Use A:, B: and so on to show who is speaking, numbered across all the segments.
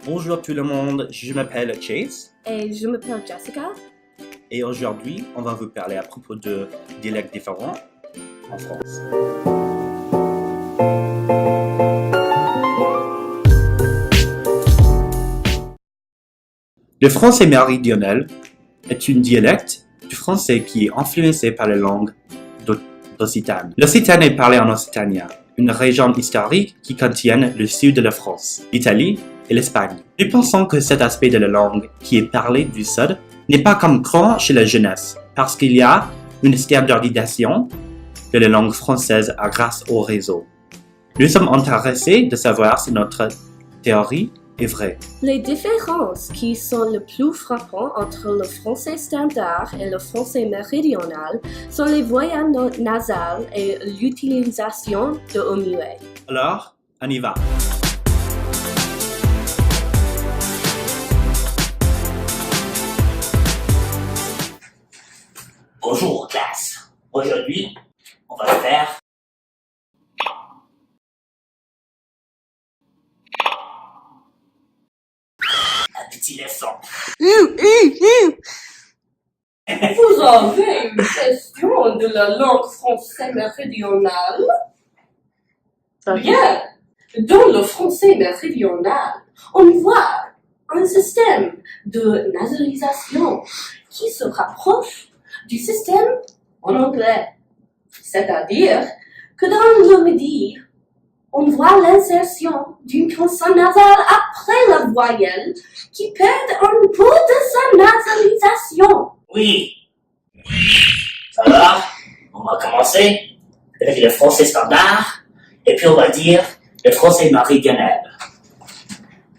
A: Bonjour tout le monde, je m'appelle Chase.
B: Et je m'appelle Jessica.
A: Et aujourd'hui, on va vous parler à propos de dialectes différents en France. Le français méridional est un dialecte du français qui est influencé par la langue d'Occitanie. L'Occitanie est parlé en Occitanie, une région historique qui contient le sud de la France, l'Italie et l'Espagne. Nous pensons que cet aspect de la langue qui est parlé du sud n'est pas comme courant chez la jeunesse, parce qu'il y a une standardisation de la langue française grâce au réseau. Nous sommes intéressés de savoir si notre théorie est vraie.
B: Les différences qui sont les plus frappantes entre le français standard et le français méridional sont les voyelles nasales et l'utilisation de au muet.
A: Alors, on y va.
C: Bonjour classe, aujourd'hui on va faire un petit leçon.
B: Vous avez une question de la langue française méridionale? Bien. Dans le français méridional, on voit un système de nasalisation qui se rapproche du système en anglais. C'est-à-dire que dans le midi, on voit l'insertion d'une consonne nasale après la voyelle qui perd un peu de sa nasalisation.
C: Oui. Alors, on va commencer avec le français standard et puis on va dire le français méridional.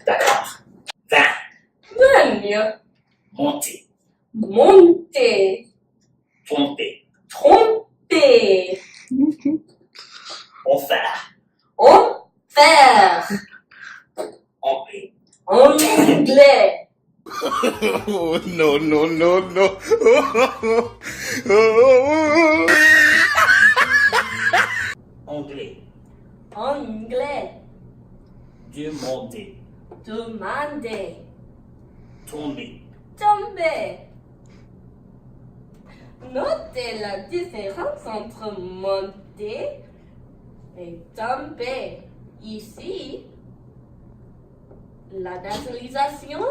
C: D'accord. 20.
B: Gagne,
C: Monter.
B: monter,
C: Tromper.
B: tromper,
C: Enfer.
B: enfer,
C: Anglais.
B: anglais,
D: Oh, no, no, no, no.
C: Anglais.
B: anglais,
C: Demander.
B: demander,
C: Tomber.
B: tomber. Notez la différence entre monter et tomber. Ici, la nasalisation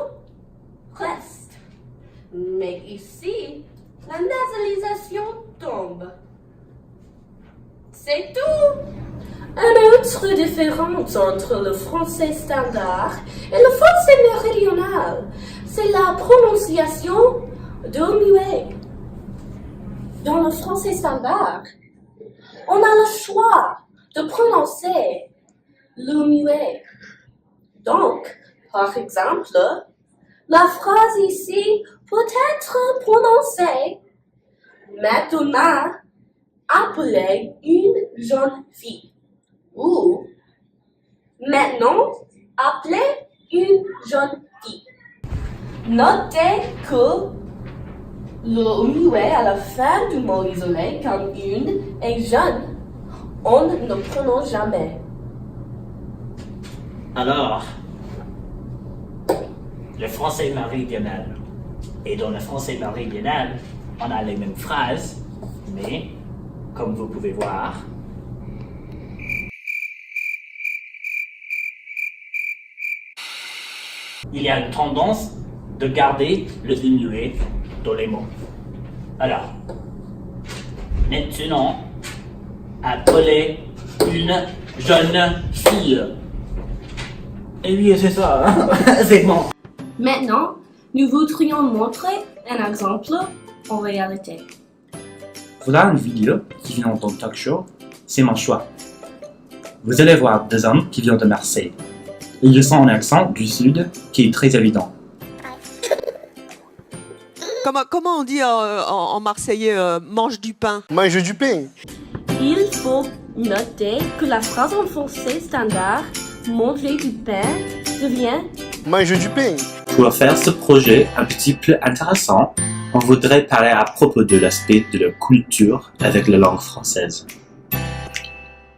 B: reste. Mais ici, la nasalisation tombe. C'est tout. Une autre différence entre le français standard et le français méridional, c'est la prononciation de muet. Dans le français standard, on a le choix de prononcer le muet. Donc, par exemple, la phrase ici peut être prononcée « Maintenant, appelez une jeune fille » ou « Maintenant, appelez une jeune fille ». Notez que le muet à la fin du mot isolé comme une et jeune, on ne prononce jamais.
C: Alors, le français méridional. Et dans le français méridional, on a les mêmes phrases, mais, comme vous pouvez voir, il y a une tendance de garder le muet dans les mots. Alors, maintenant, appelez une jeune fille. Et oui, c'est ça, hein? C'est bon.
B: Maintenant, nous voudrions montrer un exemple en réalité.
A: Voilà une vidéo qui vient dans le talk show, c'est mon choix. Vous allez voir deux hommes qui viennent de Marseille. Ils ont un accent du sud qui est très évident.
E: Comment on dit en marseillais mange du pain?
D: Mange du pain.
B: Il faut noter que la phrase en français standard manger du pain devient
D: Mange du pain.
A: Pour faire ce projet un petit peu intéressant, on voudrait parler à propos de l'aspect de la culture avec la langue française.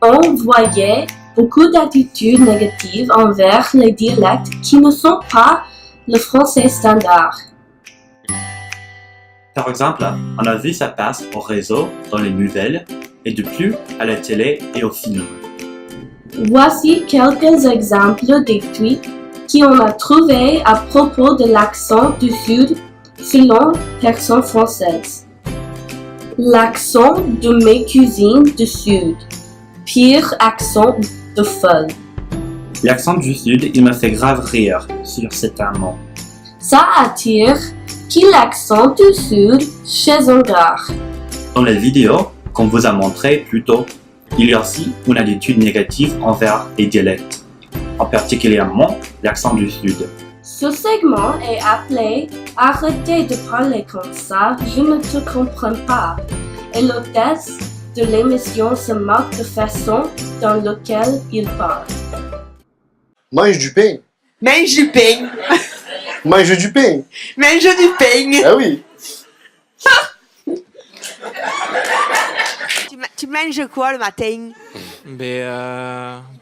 B: on voyait beaucoup d'attitudes négatives envers les dialectes qui ne sont pas le français standard.
A: Par exemple, on a vu ça passe au réseau, dans les nouvelles, et de plus à la télé et au film.
B: Voici quelques exemples des tweets qu'on a trouvés à propos de l'accent du Sud selon personnes françaises. L'accent de mes cousines du Sud. Pire accent de folle.
A: L'accent du Sud, il me fait grave rire sur certains mots.
B: Ça attire qui l'accent du Sud chez un gars.
A: Dans la vidéo qu'on vous a montré plus tôt, il y a aussi une attitude négative envers les dialectes, en particulièrement l'accent du Sud.
B: Ce segment est appelé « Arrêtez de parler comme ça, je ne te comprends pas » et l'hôtesse de l'émission se moque de façon dans laquelle il parle.
D: Mange du pain.
E: Mange du pain.
D: Mange du pain.
E: Mange du pain.
D: Ah oui.
E: Tu manges quoi le matin?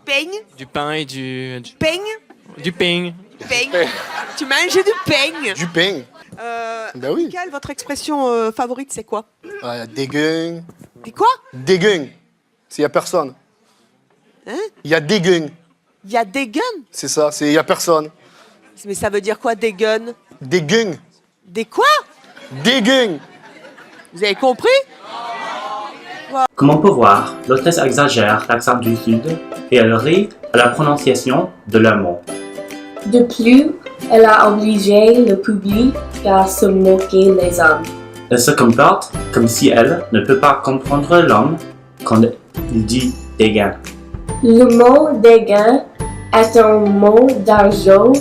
E: Pain?
F: Du pain et du
E: Pain?
F: pain.
E: Pain. Tu manges du pain.
D: Du pain. Ben oui.
E: Quelle votre expression favorite, c'est quoi?
D: Dégueule.
E: Dis quoi?
D: Dégueule. S'il y a personne.
E: Hein?
D: Il y a dégueule.
E: Il y a des guns?
D: C'est ça, il y a personne.
E: Mais ça veut dire quoi, des guns?
D: Dégueule.
E: Des quoi?
D: Dégueule.
E: Vous avez compris?
A: Comme on peut voir, l'hôtesse exagère l'accent du Sud et elle rit à la prononciation de leur mot.
B: De plus, elle a obligé le public à se moquer les hommes.
A: Elle se comporte comme si elle ne peut pas comprendre l'homme quand il dit dégain.
B: Le mot dégain est un mot d'argot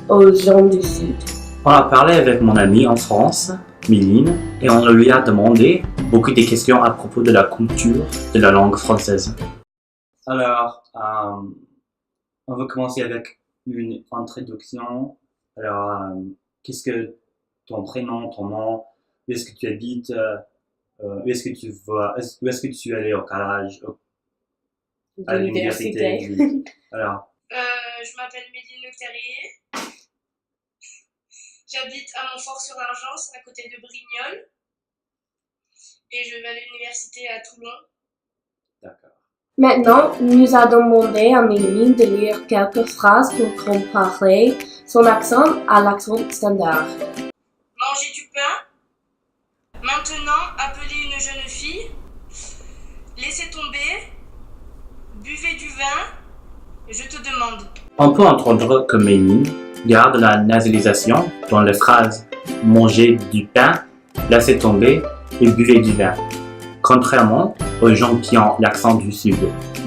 B: aux gens du Sud.
A: On a parlé avec mon amie en France, Méline, et on lui a demandé beaucoup de questions à propos de la culture de la langue française. Alors, on va commencer avec une introduction. Alors, qu'est-ce que ton prénom, ton nom, où est-ce que tu habites, où est-ce que tu vas, où est-ce que tu es allé au collège, à l'université. Alors,
G: Je m'appelle Méline Lecterrier. J'habite à Montfort-sur-Argence, à côté de Brignoles. Et je vais à l'université à Toulon.
A: d'accord.
B: Maintenant, nous a demandé à Méline de lire quelques phrases pour comparer son accent à l'accent standard.
G: Manger du pain. Maintenant, appelez une jeune fille. Laissez tomber. Buvez du vin. Je te demande.
A: On peut entendre que Méline garde la nasalisation dans les phrases « manger du pain »,« laisser tomber » et « buvez du vin », contrairement aux gens qui ont l'accent du Sud.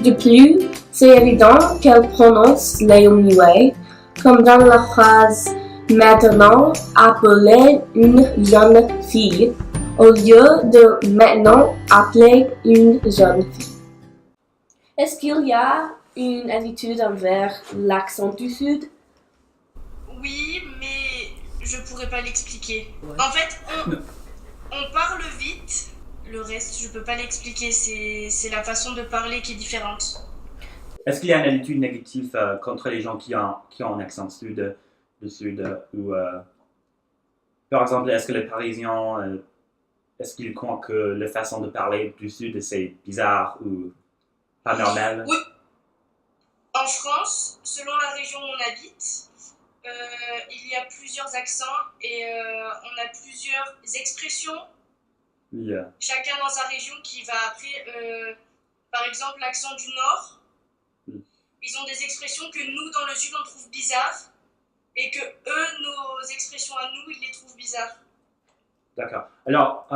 B: De plus, c'est évident qu'elle prononce les muets, comme dans la phrase « Maintenant, appelez une jeune fille » au lieu de « Maintenant, appelez une jeune fille ». Est-ce qu'il y a une attitude envers l'accent du Sud?
G: Oui, mais je pourrais pas l'expliquer. En fait, on parle vite. Le reste, je peux pas l'expliquer. C'est la façon de parler qui est différente.
A: Est-ce qu'il y a une attitude négative contre les gens qui ont un accent du Sud ou, par exemple, est-ce que les Parisiens, est-ce qu'ils croient que la façon de parler du Sud, c'est bizarre ou pas normal?
G: Oui. En France, selon la région où on habite, il y a plusieurs accents et on a plusieurs expressions.
A: Oui,
G: Chacun dans sa région qui va après, par exemple, l'accent du Nord. Ils ont des expressions que nous, dans le Sud, on trouve bizarres et que eux, nos expressions à nous, ils les trouvent bizarres.
A: d'accord. Alors,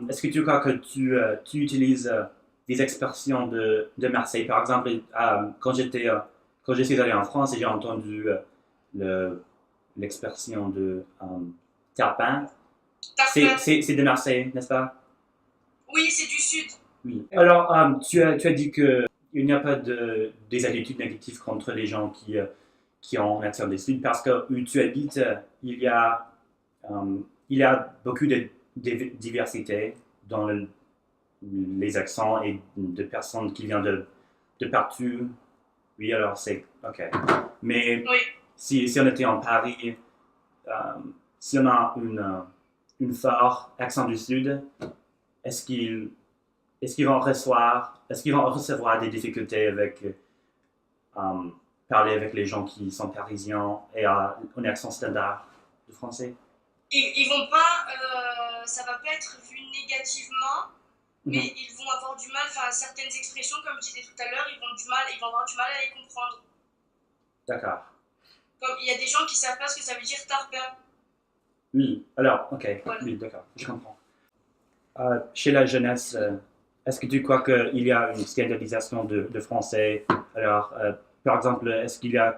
A: est-ce que tu crois que tu utilises des expressions de Marseille? Par exemple, quand je suis allé en France et j'ai entendu l'expression de tarpin,
G: Tarpin.
A: c'est de Marseille, n'est-ce pas?
G: Oui, c'est du Sud.
A: Oui. Alors, tu as dit qu'il n'y a pas des attitudes négatives contre les gens qui ont un accent du Sud parce que où tu habites, il y a beaucoup de diversité dans les accents et de personnes qui viennent de partout Oui, alors c'est... OK. Mais
G: Oui.
A: si on était en Paris, si on a une fort accent du Sud, est-ce qu'ils vont recevoir des difficultés avec parler avec les gens qui sont parisiens et un accent standard de français?
G: Ils vont pas, ça va pas être vu négativement, mais ils vont avoir du mal, enfin certaines expressions, comme je disais tout à l'heure, ils vont avoir du mal à les comprendre.
A: D'accord.
G: Comme il y a des gens qui savent pas ce que ça veut dire tarpin.
A: Oui, alors, OK.
G: Voilà.
A: Oui, d'accord, je comprends. Chez la jeunesse, est-ce que tu crois qu'il y a une standardisation de français? Alors, par exemple, est-ce qu'il y a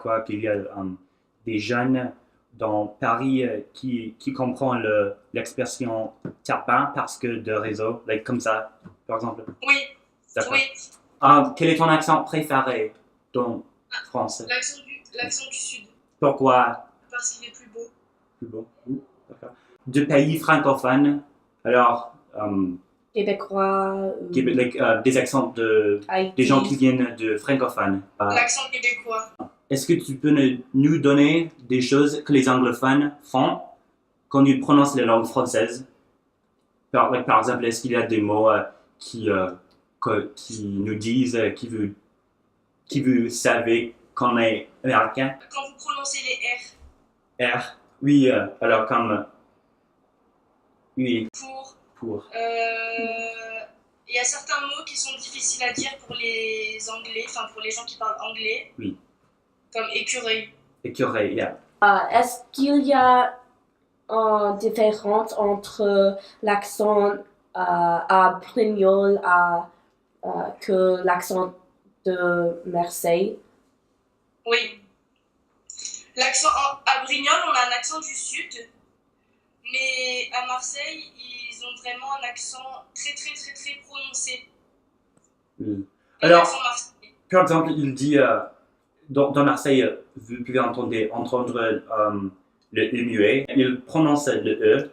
A: des jeunes dans Paris qui comprennent l'expression tarpin parce que de réseau, comme ça, par exemple?
G: Oui,
A: D'accord.
G: oui.
A: Quel est ton accent préféré dans français?
G: L'accent du Sud,
A: Pourquoi?
G: parce qu'il est plus beau.
A: Plus beau. D'accord. De pays francophones, alors,
B: Québécois.
A: des accents des gens qui viennent de francophones.
G: L'accent québécois.
A: Est-ce que tu peux nous donner des choses que les anglophones font quand ils prononcent la langue française? Par exemple, est-ce qu'il y a des mots qui nous disent qui vous savez qu'on est américain?
G: Quand vous prononcez les R
A: R. Oui, alors comme... Oui, pour.
G: il y a certains mots qui sont difficiles à dire pour les Anglais, enfin pour les gens qui parlent anglais.
A: Oui.
G: Comme écureuil.
A: Écureuil, yeah.
B: Est-ce qu'il y a une différence entre l'accent à Brignoles que l'accent de Marseille?
G: Oui. L'accent à Brignoles, on a un accent du sud, mais à Marseille, ils ont vraiment un accent très très très très prononcé.
A: Oui.
G: Un
A: Alors,
G: accent marseillais.
A: par exemple, il dit, dans Marseille, vous pouvez entendre le muet. Il prononce le E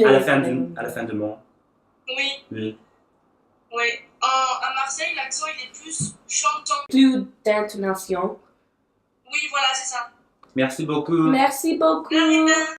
A: à la fin du mot.
G: Oui,
A: Oui.
G: oui. À Marseille, l'accent il est plus chantant.
B: Plus d'intonation.
G: Oui, voilà, c'est ça.
A: Merci beaucoup.
B: Merci beaucoup.
G: De rien.